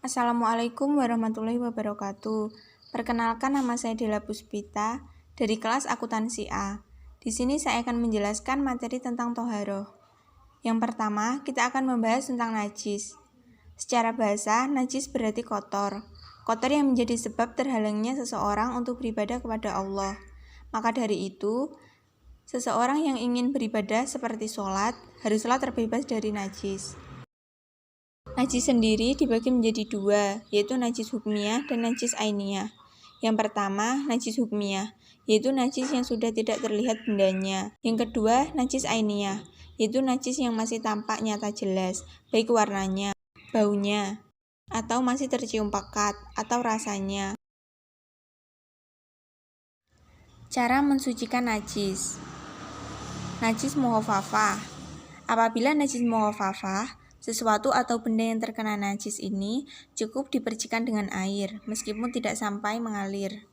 Assalamualaikum warahmatullahi wabarakatuh. Perkenalkan, nama saya Della Puspita dari kelas akuntansi A. Di sini saya akan menjelaskan materi tentang toharoh. Yang pertama, kita akan membahas tentang najis. Secara bahasa, najis berarti kotor. Kotor yang menjadi sebab terhalangnya seseorang untuk beribadah kepada Allah. Maka dari itu, seseorang yang ingin beribadah seperti sholat, haruslah terbebas dari najis. Najis sendiri dibagi menjadi dua, yaitu najis hukmiyah dan najis ainiyah. Yang pertama, najis hukmiyah, yaitu najis yang sudah tidak terlihat bendanya. Yang kedua, najis ainiyah, yaitu najis yang masih tampak nyata jelas, baik warnanya, baunya, atau masih tercium pekat, atau rasanya. Cara mensucikan najis. Najis mukhafafah. Apabila najis mukhafafah, sesuatu atau benda yang terkena najis ini cukup dipercikan dengan air, meskipun tidak sampai mengalir.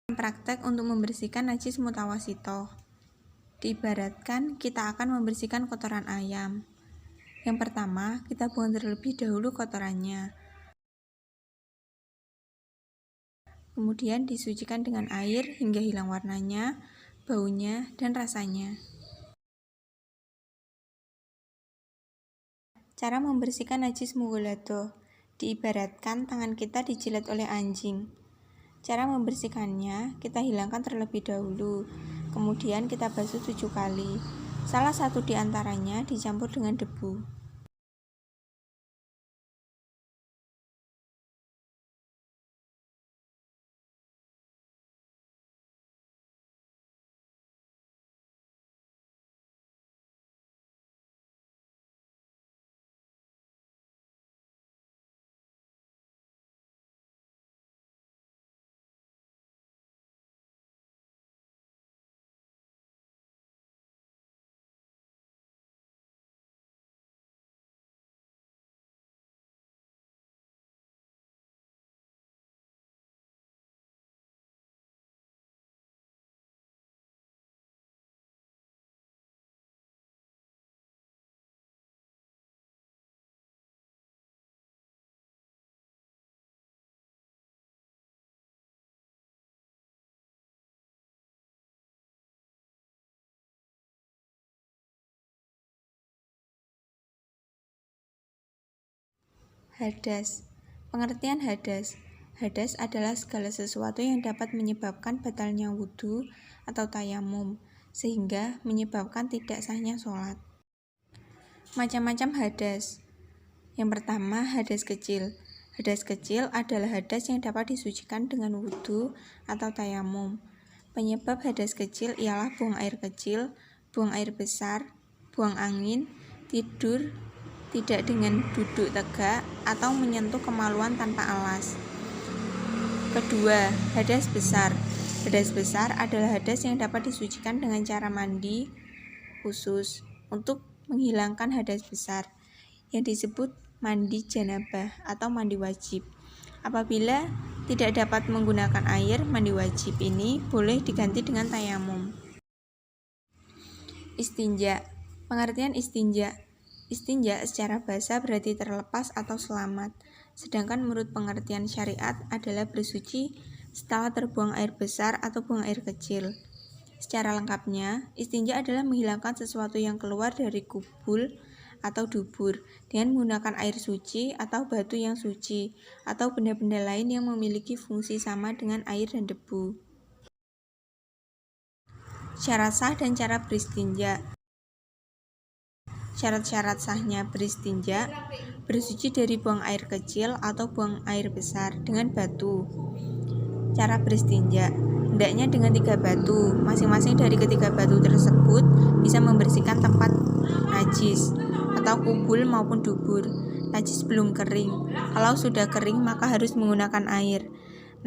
Praktek untuk membersihkan najis mutawasitoh. Diibaratkan kita akan membersihkan kotoran ayam. Yang pertama, kita buang terlebih dahulu kotorannya. Kemudian disucikan dengan air hingga hilang warnanya, baunya, dan rasanya. Cara membersihkan najis mughaladoh. Diibaratkan tangan kita dijilat oleh anjing. Cara membersihkannya, kita hilangkan terlebih dahulu. Kemudian kita basuh 7 kali. Salah satu di antaranya dicampur dengan debu. Hadas. Pengertian hadas. Hadas adalah segala sesuatu yang dapat menyebabkan batalnya wudhu atau tayamum, sehingga menyebabkan tidak sahnya sholat. Macam-macam hadas. Yang pertama, hadas kecil. Hadas kecil adalah hadas yang dapat disucikan dengan wudhu atau tayamum. Penyebab hadas kecil ialah buang air kecil, buang air besar, buang angin, tidur tidak dengan duduk tegak, atau menyentuh kemaluan tanpa alas. Kedua, hadas besar. Hadas besar adalah hadas yang dapat disucikan dengan cara mandi khusus untuk menghilangkan hadas besar, yang disebut mandi janabah atau mandi wajib. Apabila tidak dapat menggunakan air, mandi wajib ini boleh diganti dengan tayamum. Istinja. Pengertian istinja. Istinja secara bahasa berarti terlepas atau selamat, sedangkan menurut pengertian syariat adalah bersuci setelah terbuang air besar atau buang air kecil. Secara lengkapnya, istinja adalah menghilangkan sesuatu yang keluar dari kubul atau dubur dengan menggunakan air suci atau batu yang suci atau benda-benda lain yang memiliki fungsi sama dengan air dan debu. Syarat sah dan cara beristinja. Syarat-syarat sahnya beristinja: bersuci dari buang air kecil atau buang air besar dengan batu. Cara beristinja: hendaknya dengan 3 batu. Masing-masing dari ketiga batu tersebut bisa membersihkan tempat najis atau kubul maupun dubur. Najis belum kering. Kalau sudah kering maka harus menggunakan air.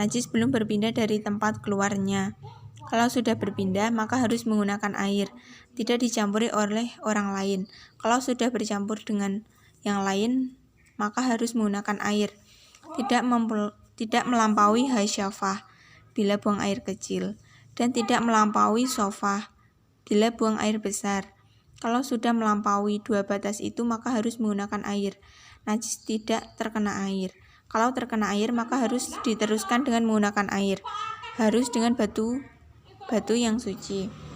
Najis belum berpindah dari tempat keluarnya. Kalau sudah berpindah, maka harus menggunakan air, tidak dicampuri oleh orang lain. Kalau sudah bercampur dengan yang lain, maka harus menggunakan air, tidak melampaui hasyafah bila buang air kecil, dan tidak melampaui sofah bila buang air besar. Kalau sudah melampaui dua batas itu, maka harus menggunakan air. Najis tidak terkena air. Kalau terkena air, maka harus diteruskan dengan menggunakan air. Harus dengan batu yang suci.